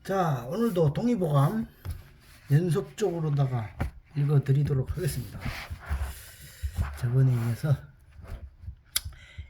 자, 오늘도 동의보감 연속적으로다가 읽어드리도록 하겠습니다. 저번에 이어서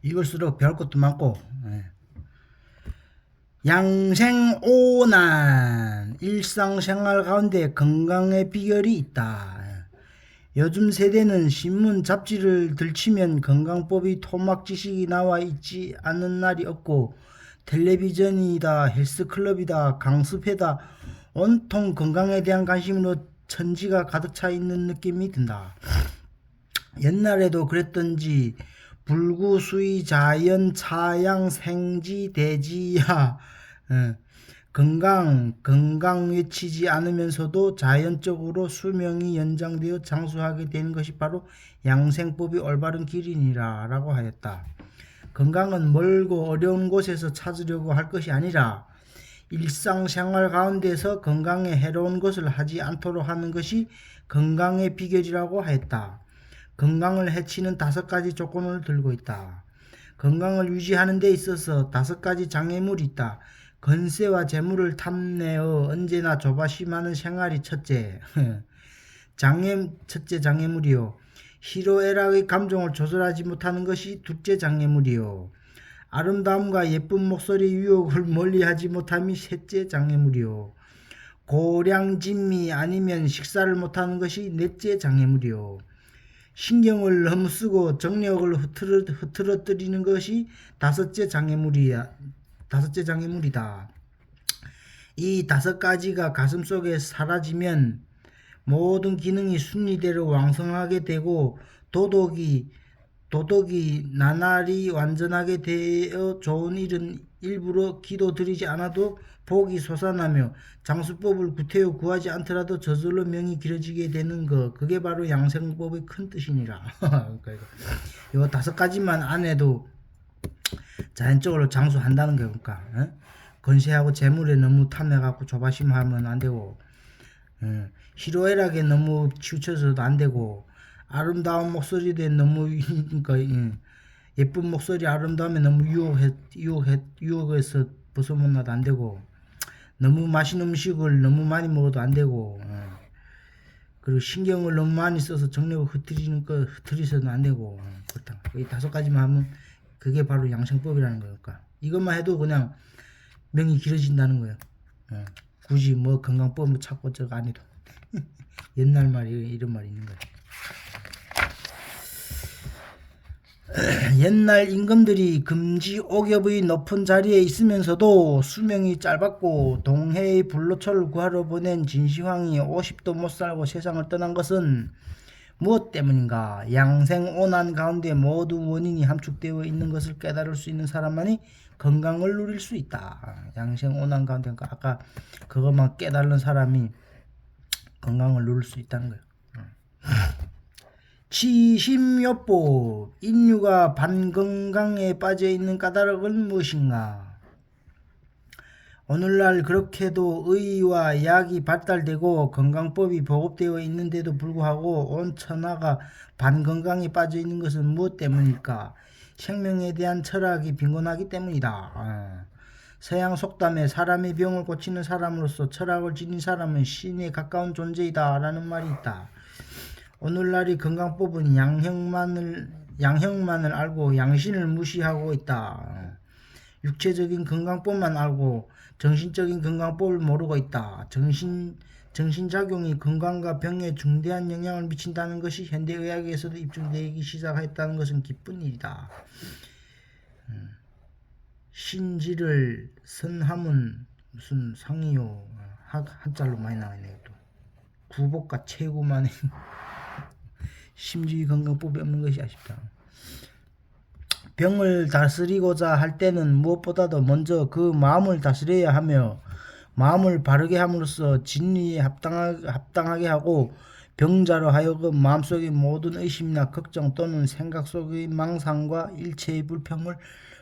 읽을수록 배울 것도 많고, 양생오난, 일상생활 가운데 건강의 비결이 있다. 요즘 세대는 신문 잡지를 들치면 건강법이 토막 지식이 나와 있지 않은 날이 없고, 텔레비전이다, 헬스클럽이다, 강습회다, 온통 건강에 대한 관심으로 천지가 가득 차 있는 느낌이 든다. 옛날에도 그랬던지 불구수의 자연 차양 생지 대지야. 건강 외치지 않으면서도 자연적으로 수명이 연장되어 장수하게 되는 것이 바로 양생법이 올바른 길이니라 라고 하였다. 건강은 멀고 어려운 곳에서 찾으려고 할 것이 아니라 일상생활 가운데서 건강에 해로운 것을 하지 않도록 하는 것이 건강의 비결이라고 하였다. 건강을 해치는 5가지 조건을 들고 있다. 건강을 유지하는 데 있어서 5가지 장애물이 있다. 건세와 재물을 탐내어 언제나 조바심하는 생활이 첫째. 첫째 장애물이요. 희로애락의 감정을 조절하지 못하는 것이 둘째 장애물이요. 아름다움과 예쁜 목소리 유혹을 멀리하지 못함이 셋째 장애물이요. 고량진미 아니면 식사를 못하는 것이 넷째 장애물이요. 신경을 너무 쓰고 정력을 흐트러뜨리는 것이 다섯째 장애물이다. 이 5가지가 가슴속에 사라지면 모든 기능이 순리대로 왕성하게 되고 도덕이 나날이 완전하게 되어 좋은 일은 일부러 기도드리지 않아도 복이 솟아나며 장수법을 구태여 구하지 않더라도 저절로 명이 길어지게 되는 것, 그게 바로 양생법의 큰 뜻이니라. 그러니까 요 5가지만 안 해도 자연적으로 장수한다는 거니까. 건세하고 재물에 너무 탐내갖고 조바심하면 안 되고, 희로애락에 너무 치우쳐서도 안 되고, 아름다운 목소리에 너무 그러니까 예쁜 목소리 아름다움에 너무 유혹해서 벗어나도 안 되고, 너무 맛있는 음식을 너무 많이 먹어도 안 되고, 그리고 신경을 너무 많이 써서 정력을 흐트리서는 안 되고, 그렇다. 이 5가지만 하면 그게 바로 양생법이라는 거니까. 이것만 해도 그냥 명이 길어진다는 거예요. 굳이 뭐 건강법 찾고 저거 안 해도. 옛날 말이 이런 말이 있는 거예요. 옛날 임금들이 금지 옥엽의 높은 자리에 있으면서도 수명이 짧았고 동해의 불로초를 구하러 보낸 진시황이 50도 못 살고 세상을 떠난 것은 무엇 때문인가? 양생오난 가운데 모든 원인이 함축되어 있는 것을 깨달을 수 있는 사람만이 건강을 누릴 수 있다. 양생오난 가운데, 아까 그것만 깨달는 사람이 건강을 누릴 수 있다는 거예요. 치심요법, 인류가 반건강에 빠져 있는 까닭은 무엇인가? 오늘날 그렇게도 의와 약이 발달되고 건강법이 보급되어 있는데도 불구하고 온 천하가 반건강에 빠져 있는 것은 무엇 때문일까? 생명에 대한 철학이 빈곤하기 때문이다. 서양 속담에 사람의 병을 고치는 사람으로서 철학을 지닌 사람은 신에 가까운 존재이다 라는 말이 있다. 오늘날의 건강법은 양형만을 알고 양신을 무시하고 있다. 육체적인 건강법만 알고 정신적인 건강법을 모르고 있다. 정신작용이 건강과 병에 중대한 영향을 미친다는 것이 현대의학에서도 입증되기 시작했다는 것은 기쁜 일이다. 신지를 선함은 무슨 상이요. 한자로 많이 나와있네요. 또 구복과 체구만의 심지의 건강법이 없는 것이 아쉽다. 병을 다스리고자 할 때는 무엇보다도 먼저 그 마음을 다스려야 하며 마음을 바르게 함으로써 진리에 합당하게 하고 병자로 하여금 마음속의 모든 의심이나 걱정 또는 생각 속의 망상과 일체의 불평을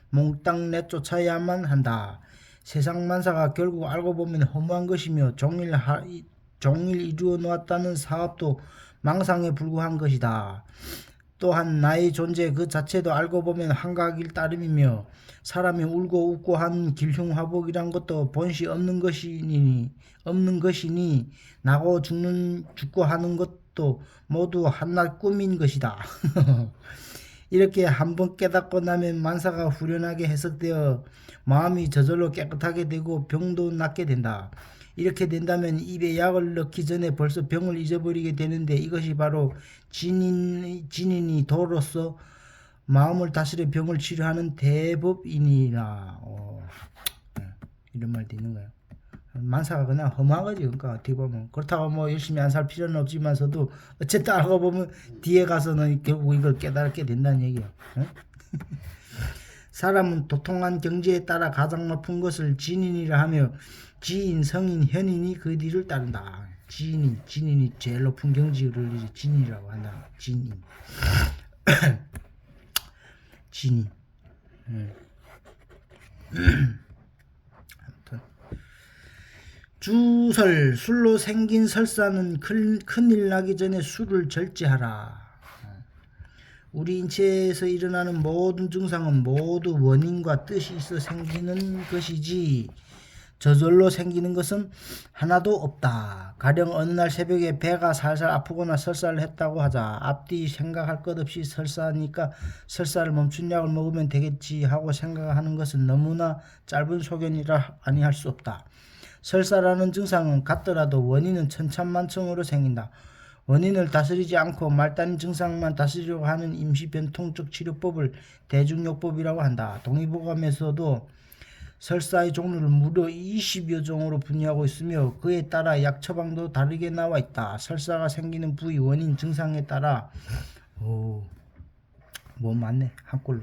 몽땅 내쫓아야만 한다. 세상 만사가 결국 알고 보면 허무한 것이며 종일 이루어 놓았다는 사업도 망상에 불과한 것이다. 또한 나의 존재 그 자체도 알고 보면 한가하길 따름이며 사람이 울고 웃고 한 길흉화복이란 것도 본시 없는 것이니 나고 죽고 하는 것도 모두 한낱 꿈인 것이다. 이렇게 한번 깨닫고 나면 만사가 후련하게 해석되어 마음이 저절로 깨끗하게 되고 병도 낫게 된다. 이렇게 된다면 입에 약을 넣기 전에 벌써 병을 잊어버리게 되는데 이것이 바로 진인이 도로서 마음을 다스려 병을 치료하는 대법이니라. 이런 말도 있는 거야. 만사가 그냥 험한 거지. 그러니까 어떻게 보면 그렇다고 뭐 열심히 안 살 필요는 없지만서도 어쨌든 알고 보면 뒤에 가서는 결국 이걸 깨달게 된다는 얘기야. 사람은 도통한 경지에 따라 가장 높은 것을 진인이라 하며 지인, 성인, 현인이 그 뒤를 따른다. 진인이 제일 높은 경지를 이제 진이라고 한다. 진인. 진인. 주설, 술로 생긴 설사는 큰일 나기 전에 술을 절제하라. 우리 인체에서 일어나는 모든 증상은 모두 원인과 뜻이 있어 생기는 것이지 저절로 생기는 것은 하나도 없다. 가령 어느 날 새벽에 배가 살살 아프거나 설사를 했다고 하자. 앞뒤 생각할 것 없이 설사하니까 설사를 멈춘 약을 먹으면 되겠지 하고 생각하는 것은 너무나 짧은 소견이라 아니할 수 없다. 설사라는 증상은 같더라도 원인은 천차만청으로 생긴다. 원인을 다스리지 않고 말단인 증상만 다스리려고 하는 임시변통적 치료법을 대중요법이라고 한다. 동의보감에서도 설사의 종류를 무려 20여 종으로 분류하고 있으며 그에 따라 약 처방도 다르게 나와 있다. 설사가 생기는 부위, 원인, 증상에 따라 뭐 맞네 한꼴로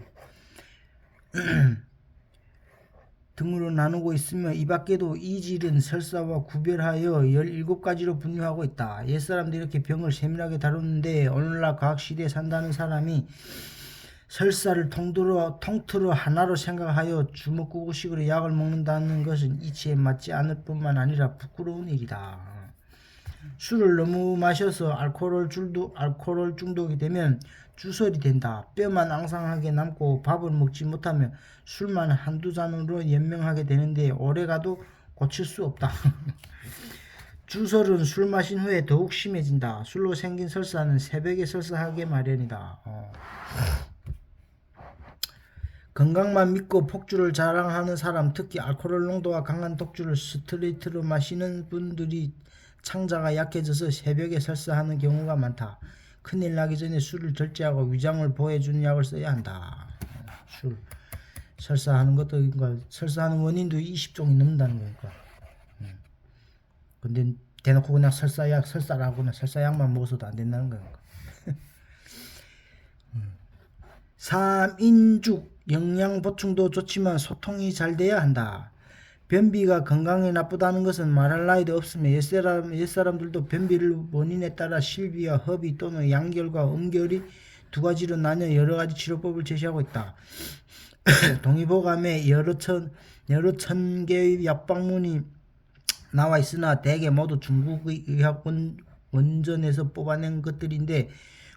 등으로 나누고 있으며 이 밖에도 이질은 설사와 구별하여 17가지로 분류하고 있다. 옛사람들이 이렇게 병을 세밀하게 다루는데 오늘날 과학시대에 산다는 사람이 설사를 통틀어 하나로 생각하여 주먹구구식으로 약을 먹는다는 것은 이치에 맞지 않을 뿐만 아니라 부끄러운 일이다. 술을 너무 마셔서 알코올 중독이 되면 주설이 된다. 뼈만 앙상하게 남고 밥을 먹지 못하며 술만 한두 잔으로 연명하게 되는데 오래가도 고칠 수 없다. 주설은 술 마신 후에 더욱 심해진다. 술로 생긴 설사는 새벽에 설사하게 마련이다. 건강만 믿고 폭주를 자랑하는 사람, 특히 알코올 농도가 강한 독주를 스트레이트로 마시는 분들이 창자가 약해져서 새벽에 설사하는 경우가 많다. 큰일 나기 전에 술을 절제하고 위장을 보호해주는 약을 써야 한다. 술 설사하는 것도 그러니까 설사하는 원인도 20종이 넘는다는 거니까. 근데 대놓고 그냥 설사라고나 설사약만 먹어서도 안 된다는 거니까. 3인죽 영양 보충도 좋지만 소통이 잘 돼야 한다. 변비가 건강에 나쁘다는 것은 말할 나위도 없으며 옛사람들도 변비를 원인에 따라 실비와 허비 또는 양결과 음결이 두 가지로 나뉘어 여러 가지 치료법을 제시하고 있다. 동의보감에 여러 천 개의 약방문이 나와 있으나 대개 모두 중국의 의학 원전에서 뽑아낸 것들인데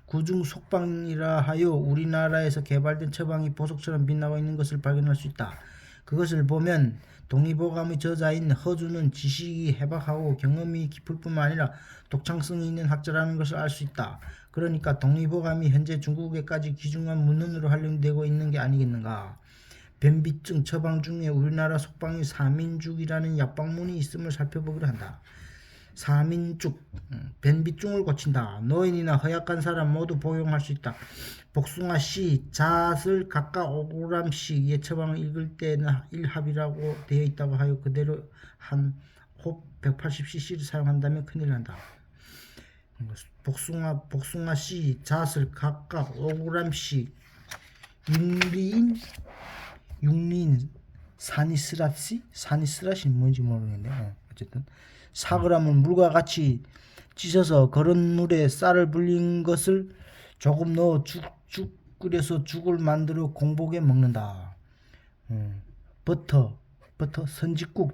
그중 속방이라 하여 우리나라에서 개발된 처방이 보석처럼 빛나고 있는 것을 발견할 수 있다. 그것을 보면 동의보감의 저자인 허주는 지식이 해박하고 경험이 깊을 뿐만 아니라 독창성이 있는 학자라는 것을 알 수 있다. 그러니까 동의보감이 현재 중국에까지 귀중한 문헌으로 활용되고 있는 게 아니겠는가. 변비증 처방 중에 우리나라 속방의 3인죽이라는 약방문이 있음을 살펴보기로 한다. 3인죽, 변비증을 고친다. 노인이나 허약한 사람 모두 복용할 수 있다. 복숭아씨, 잣을 각각 5g씩 예처방을 읽을 때는 1합이라고 되어 있다고 하여 그대로 한 홉 180cc를 사용한다면 큰일 난다. 복숭아씨, 잣을 각각 5g씩 육리인 사니스라시 뭔지 모르겠네. 어쨌든 4g을 물과 같이 찢어서 거른 물에 쌀을 불린 것을 조금 넣어 죽 끓여서 죽을 만들어 공복에 먹는다. 버터, 선짓국,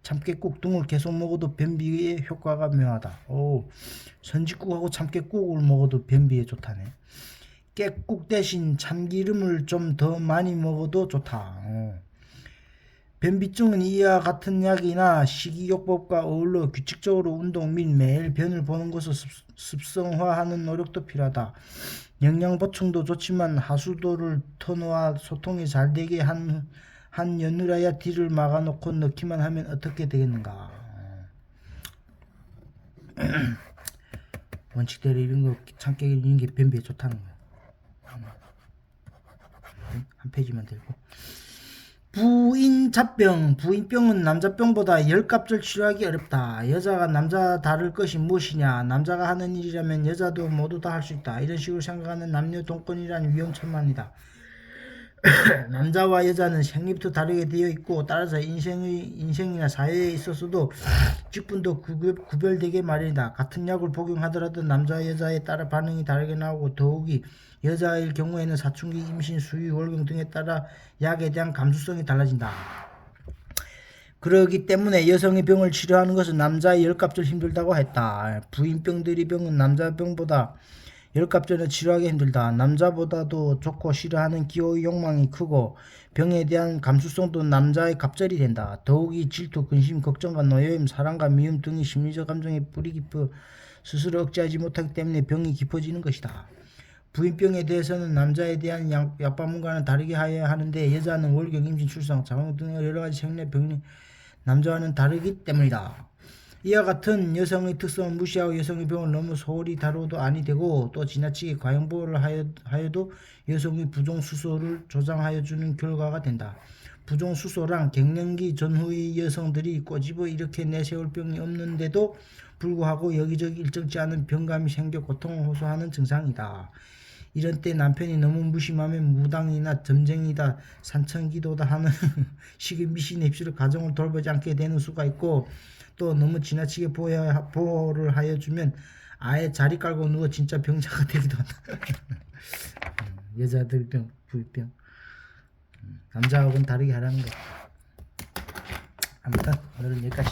참깨국 등을 계속 먹어도 변비에 효과가 묘하다. 선짓국하고 참깨국을 먹어도 변비에 좋다네. 깻국 대신 참기름을 좀 더 많이 먹어도 좋다. 변비증은 이와 같은 약이나 식이요법과 어울러 규칙적으로 운동 및 매일 변을 보는 것을 습성화하는 노력도 필요하다. 영양 보충도 좋지만 하수도를 터놓아 소통이 잘 되게 한 연유라야 뒤를 막아놓고 넣기만 하면 어떻게 되겠는가. 원칙대로 이런 거 참깨 이런 게 변비에 좋다는 거야. 한 페이지만 들고. 부인잡병. 부인병은 남자병보다 10값을 치료하기 어렵다. 여자가 남자 다를 것이 무엇이냐. 남자가 하는 일이라면 여자도 모두 다 할 수 있다. 이런 식으로 생각하는 남녀 동권이란 위험천만이다. 남자와 여자는 생리부터 다르게 되어 있고 따라서 인생이나 사회에 있어서도 직분도 구별되게 마련이다. 같은 약을 복용하더라도 남자와 여자에 따라 반응이 다르게 나오고 더욱이 여자일 경우에는 사춘기, 임신, 수유, 월경 등에 따라 약에 대한 감수성이 달라진다. 그러기 때문에 여성의 병을 치료하는 것은 남자의 10값을 힘들다고 했다. 부인병들의 병은 남자병보다 10값전에 치료하기 힘들다. 남자보다도 좋고 싫어하는 기호의 욕망이 크고 병에 대한 감수성도 남자의 갑절이 된다. 더욱이 질투, 근심, 걱정과 노여움, 사랑과 미움 등의 심리적 감정에 뿌리 깊어 스스로 억제하지 못하기 때문에 병이 깊어지는 것이다. 부인병에 대해서는 남자에 대한 약방문과는 다르게 하여야 하는데 여자는 월경, 임신, 출산, 자궁 등의 여러가지 생리병이 남자와는 다르기 때문이다. 이와 같은 여성의 특성을 무시하고 여성의 병을 너무 소홀히 다루어도 아니 되고 또 지나치게 과잉보호를 하여도 여성의 부종수소를 조장하여 주는 결과가 된다. 부종수소란 갱년기 전후의 여성들이 꼬집어 이렇게 내세울 병이 없는데도 불구하고 여기저기 일정치 않은 병감이 생겨 고통을 호소하는 증상이다. 이런 때 남편이 너무 무심하면 무당이나 점쟁이다, 산천기도다 하는 식의 미신 입시로 가정을 돌보지 않게 되는 수가 있고 또 너무 지나치게 보호를 하여주면 아예 자리 깔고 누워 진짜 병자가 되기도 한다. 여자들 병, 부인병. 남자하고는 다르게 하라는 거. 아무튼 오늘은 여기까지.